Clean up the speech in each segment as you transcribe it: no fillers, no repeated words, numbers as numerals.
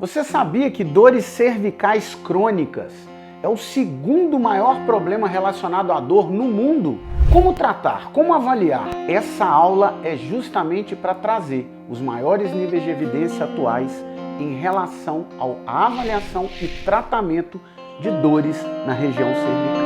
Você sabia que dores cervicais crônicas é o segundo maior problema relacionado à dor no mundo? Como tratar? Como avaliar? Essa aula é justamente para trazer os maiores níveis de evidência atuais em relação à avaliação e tratamento de dores na região cervical.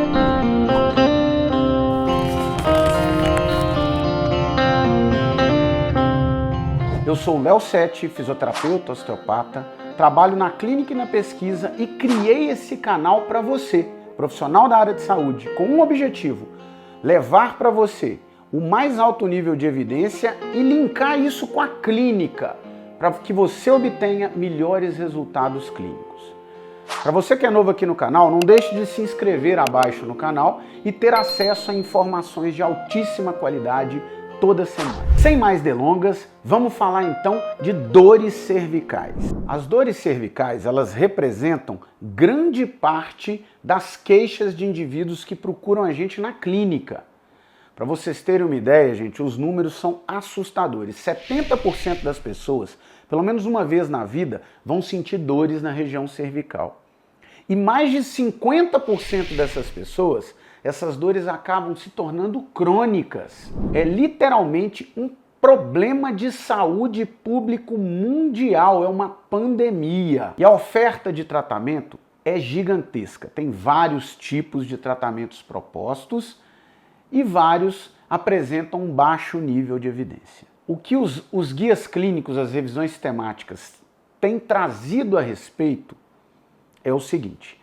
Eu sou o Léo Sete, fisioterapeuta, osteopata, trabalho na clínica e na pesquisa e criei esse canal para você, profissional da área de saúde, com um objetivo: levar para você o mais alto nível de evidência e linkar isso com a clínica, para que você obtenha melhores resultados clínicos. Para você que é novo aqui no canal, não deixe de se inscrever abaixo no canal e ter acesso a informações de altíssima qualidade toda semana. Sem mais delongas, vamos falar então de dores cervicais. As dores cervicais, elas representam grande parte das queixas de indivíduos que procuram a gente na clínica. Para vocês terem uma ideia, gente, os números são assustadores. 70% das pessoas, pelo menos uma vez na vida, vão sentir dores na região cervical. E mais de 50% dessas pessoas, essas dores acabam se tornando crônicas. É literalmente um problema de saúde público mundial, é uma pandemia. E a oferta de tratamento é gigantesca. Tem vários tipos de tratamentos propostos e vários apresentam um baixo nível de evidência. O que os guias clínicos, as revisões sistemáticas, têm trazido a respeito é o seguinte: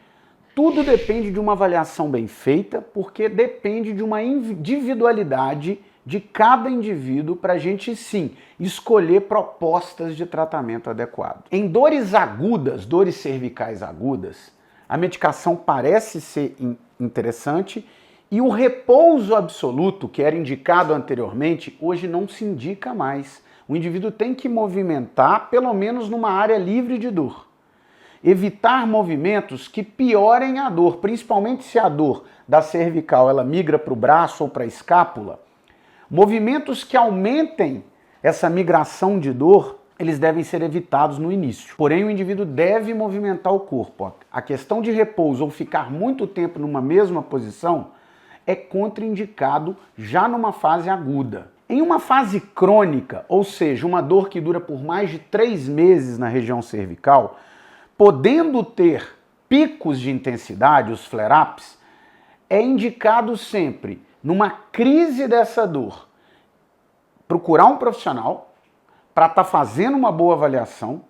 tudo depende de uma avaliação bem feita, porque depende de uma individualidade de cada indivíduo para a gente, sim, escolher propostas de tratamento adequado. Em dores agudas, dores cervicais agudas, a medicação parece ser interessante e o repouso absoluto, que era indicado anteriormente, hoje não se indica mais. O indivíduo tem que movimentar, pelo menos numa área livre de dor. Evitar movimentos que piorem a dor, principalmente se a dor da cervical ela migra para o braço ou para a escápula. Movimentos que aumentem essa migração de dor, eles devem ser evitados no início. Porém, o indivíduo deve movimentar o corpo. A questão de repouso ou ficar muito tempo numa mesma posição é contraindicado já numa fase aguda. Em uma fase crônica, ou seja, uma dor que dura por mais de 3 meses na região cervical, podendo ter picos de intensidade, os flare-ups, é indicado sempre, numa crise dessa dor, procurar um profissional para estar fazendo uma boa avaliação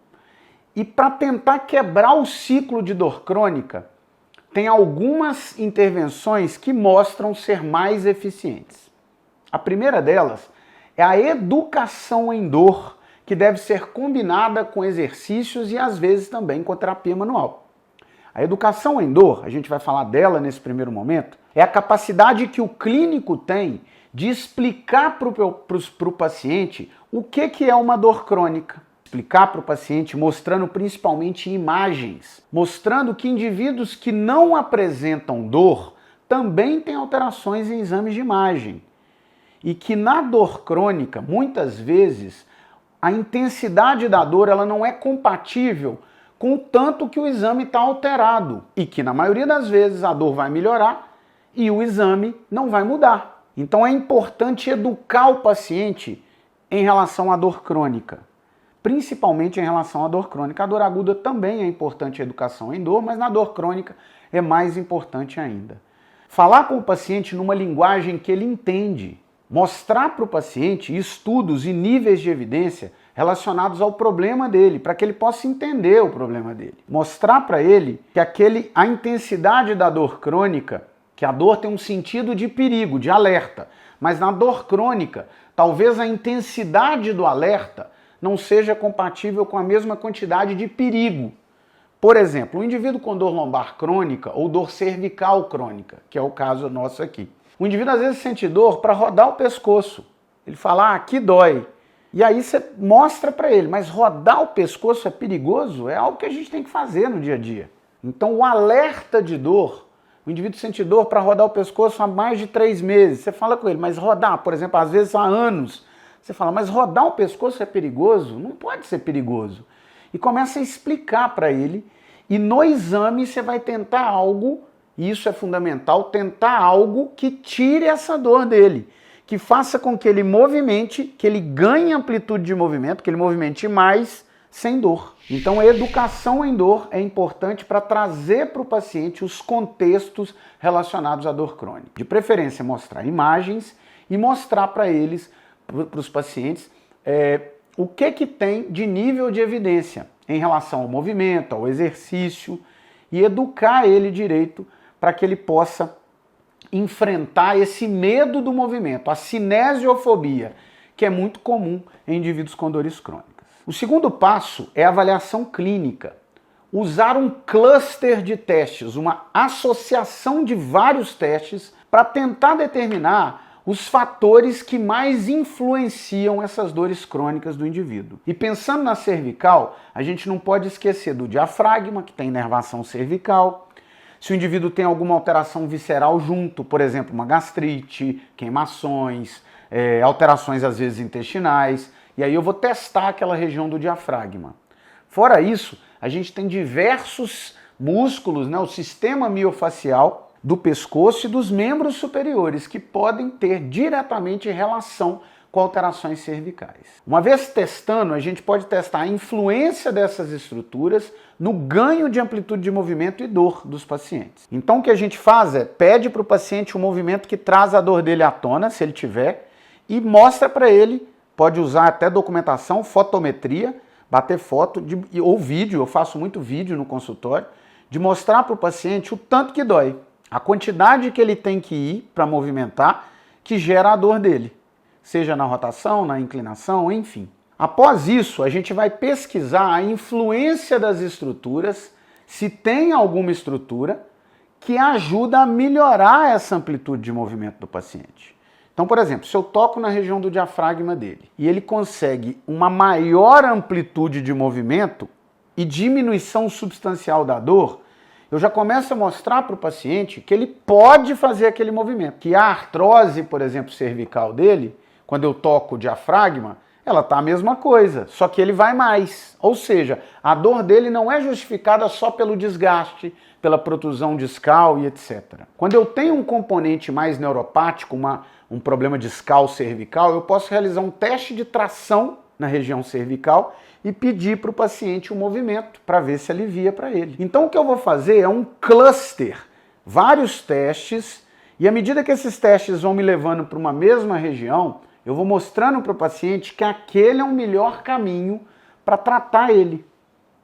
e para tentar quebrar o ciclo de dor crônica. Tem algumas intervenções que mostram ser mais eficientes. A primeira delas é a educação em dor, que deve ser combinada com exercícios e às vezes também com terapia manual. A educação em dor, a gente vai falar dela nesse primeiro momento, é a capacidade que o clínico tem de explicar para o paciente o que é uma dor crônica. Explicar para o paciente mostrando principalmente imagens, mostrando que indivíduos que não apresentam dor também têm alterações em exames de imagem. E que na dor crônica, muitas vezes, a intensidade da dor ela não é compatível com o tanto que o exame está alterado e que na maioria das vezes a dor vai melhorar e o exame não vai mudar. Então é importante educar o paciente em relação à dor crônica, principalmente em relação à dor crônica. A dor aguda também é importante a educação em dor, mas na dor crônica é mais importante ainda. Falar com o paciente numa linguagem que ele entende. Mostrar para o paciente estudos e níveis de evidência relacionados ao problema dele, para que ele possa entender o problema dele. Mostrar para ele que a intensidade da dor crônica, que a dor tem um sentido de perigo, de alerta, mas na dor crônica, talvez a intensidade do alerta não seja compatível com a mesma quantidade de perigo. Por exemplo, um indivíduo com dor lombar crônica ou dor cervical crônica, que é o caso nosso aqui. O indivíduo às vezes sente dor para rodar o pescoço. Ele fala, aqui dói. E aí você mostra para ele, mas rodar o pescoço é perigoso? É algo que a gente tem que fazer no dia a dia. Então o alerta de dor, o indivíduo sente dor para rodar o pescoço há mais de 3 meses. Você fala com ele, mas rodar, por exemplo, às vezes há anos. Você fala, mas rodar o pescoço é perigoso? Não pode ser perigoso. e começa a explicar para ele, e no exame você vai tentar algo, e isso é fundamental, tentar algo que tire essa dor dele, que faça com que ele movimente, que ele ganhe amplitude de movimento, que ele movimente mais sem dor. Então a educação em dor é importante para trazer para o paciente os contextos relacionados à dor crônica. De preferência mostrar imagens e mostrar para eles, para os pacientes, o que tem de nível de evidência em relação ao movimento, ao exercício, e educar ele direito para que ele possa enfrentar esse medo do movimento, a cinesiofobia, que é muito comum em indivíduos com dores crônicas. O segundo passo é a avaliação clínica. Usar um cluster de testes, uma associação de vários testes para tentar determinar os fatores que mais influenciam essas dores crônicas do indivíduo. E pensando na cervical, a gente não pode esquecer do diafragma, que tem inervação cervical. Se o indivíduo tem alguma alteração visceral junto, por exemplo, uma gastrite, queimações, alterações às vezes intestinais, e aí eu vou testar aquela região do diafragma. Fora isso, a gente tem diversos músculos, né, o sistema miofacial do pescoço e dos membros superiores, que podem ter diretamente relação com alterações cervicais. Uma vez testando, a gente pode testar a influência dessas estruturas no ganho de amplitude de movimento e dor dos pacientes. Então o que a gente faz é, pede para o paciente um movimento que traz a dor dele à tona, se ele tiver, e mostra para ele, pode usar até documentação, fotometria, bater foto ou vídeo, eu faço muito vídeo no consultório, de mostrar para o paciente o tanto que dói, a quantidade que ele tem que ir para movimentar, que gera a dor dele, seja na rotação, na inclinação, enfim. Após isso, a gente vai pesquisar a influência das estruturas, se tem alguma estrutura que ajuda a melhorar essa amplitude de movimento do paciente. Então, por exemplo, se eu toco na região do diafragma dele e ele consegue uma maior amplitude de movimento e diminuição substancial da dor, eu já começo a mostrar para o paciente que ele pode fazer aquele movimento. Que a artrose, por exemplo, cervical dele, quando eu toco o diafragma, ela está a mesma coisa, só que ele vai mais. Ou seja, a dor dele não é justificada só pelo desgaste, pela protusão discal e etc. Quando eu tenho um componente mais neuropático, um problema discal cervical, eu posso realizar um teste de tração na região cervical e pedir para o paciente um movimento para ver se alivia para ele. Então o que eu vou fazer é um cluster, vários testes, e à medida que esses testes vão me levando para uma mesma região, eu vou mostrando para o paciente que aquele é o melhor caminho para tratar ele.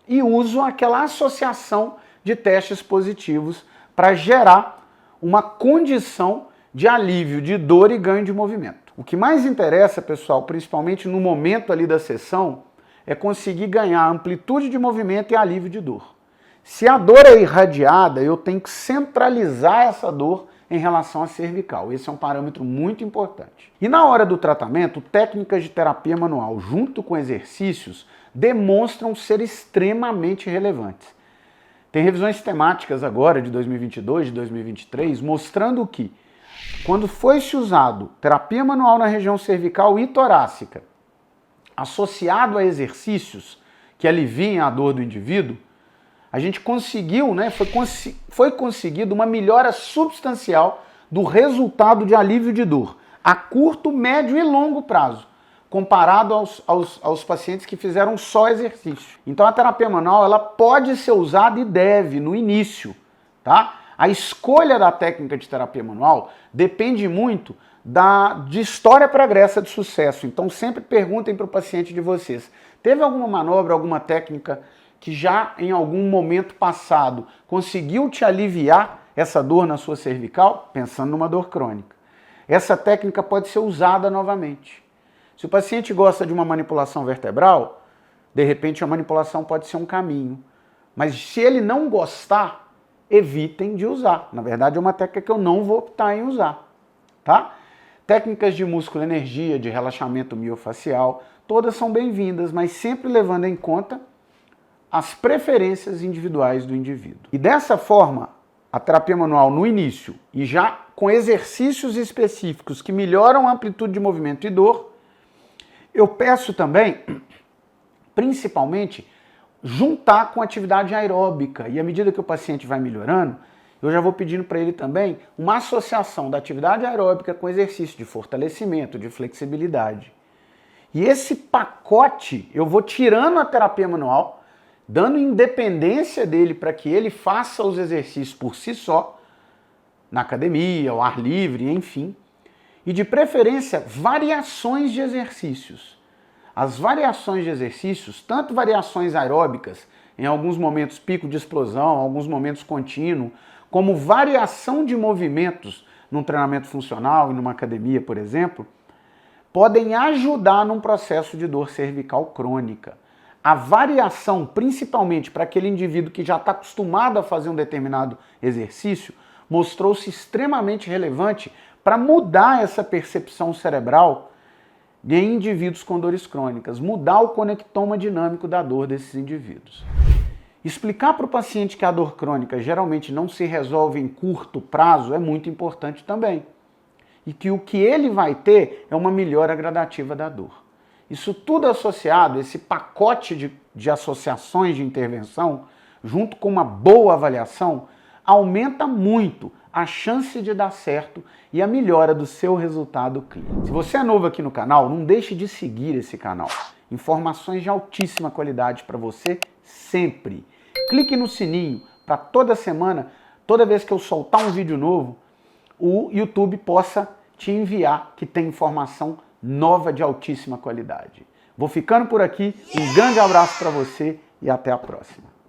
E uso aquela associação de testes positivos para gerar uma condição de alívio de dor e ganho de movimento. O que mais interessa, pessoal, principalmente no momento ali da sessão, é conseguir ganhar amplitude de movimento e alívio de dor. Se a dor é irradiada, eu tenho que centralizar essa dor em relação à cervical. Esse é um parâmetro muito importante. E na hora do tratamento, técnicas de terapia manual junto com exercícios demonstram ser extremamente relevantes. Tem revisões temáticas agora de 2022, de 2023, mostrando que quando foi-se usado terapia manual na região cervical e torácica, associado a exercícios que aliviem a dor do indivíduo, a gente conseguiu, foi conseguido uma melhora substancial do resultado de alívio de dor, a curto, médio e longo prazo, comparado aos pacientes que fizeram só exercício. Então a terapia manual ela pode ser usada e deve no início, tá? A escolha da técnica de terapia manual depende muito de história pregressa de sucesso. Então sempre perguntem para o paciente de vocês, teve alguma manobra, alguma técnica que já em algum momento passado conseguiu te aliviar essa dor na sua cervical? Pensando numa dor crônica. Essa técnica pode ser usada novamente. Se o paciente gosta de uma manipulação vertebral, de repente a manipulação pode ser um caminho. Mas se ele não gostar, evitem de usar. Na verdade é uma técnica que eu não vou optar em usar, tá? Técnicas de músculo energia, de relaxamento miofacial, todas são bem-vindas, mas sempre levando em conta as preferências individuais do indivíduo. E dessa forma, a terapia manual no início e já com exercícios específicos que melhoram a amplitude de movimento e dor, eu peço também, principalmente, juntar com atividade aeróbica. E à medida que o paciente vai melhorando, eu já vou pedindo para ele também uma associação da atividade aeróbica com exercício de fortalecimento, de flexibilidade. E esse pacote eu vou tirando a terapia manual, dando independência dele para que ele faça os exercícios por si só, na academia, ao ar livre, enfim. E de preferência, variações de exercícios. As variações de exercícios, tanto variações aeróbicas, em alguns momentos pico de explosão, alguns momentos contínuo, como variação de movimentos num treinamento funcional e numa academia, por exemplo, podem ajudar num processo de dor cervical crônica. A variação, principalmente para aquele indivíduo que já está acostumado a fazer um determinado exercício, mostrou-se extremamente relevante para mudar essa percepção cerebral de indivíduos com dores crônicas, mudar o conectoma dinâmico da dor desses indivíduos. Explicar para o paciente que a dor crônica geralmente não se resolve em curto prazo é muito importante também. E que o que ele vai ter é uma melhora gradativa da dor. Isso tudo associado, esse pacote de associações de intervenção, junto com uma boa avaliação, aumenta muito a chance de dar certo e a melhora do seu resultado clínico. Se você é novo aqui no canal, não deixe de seguir esse canal. Informações de altíssima qualidade para você sempre. Clique no sininho para toda semana, toda vez que eu soltar um vídeo novo, o YouTube possa te enviar que tem informação nova de altíssima qualidade. Vou ficando por aqui, um grande abraço para você e até a próxima.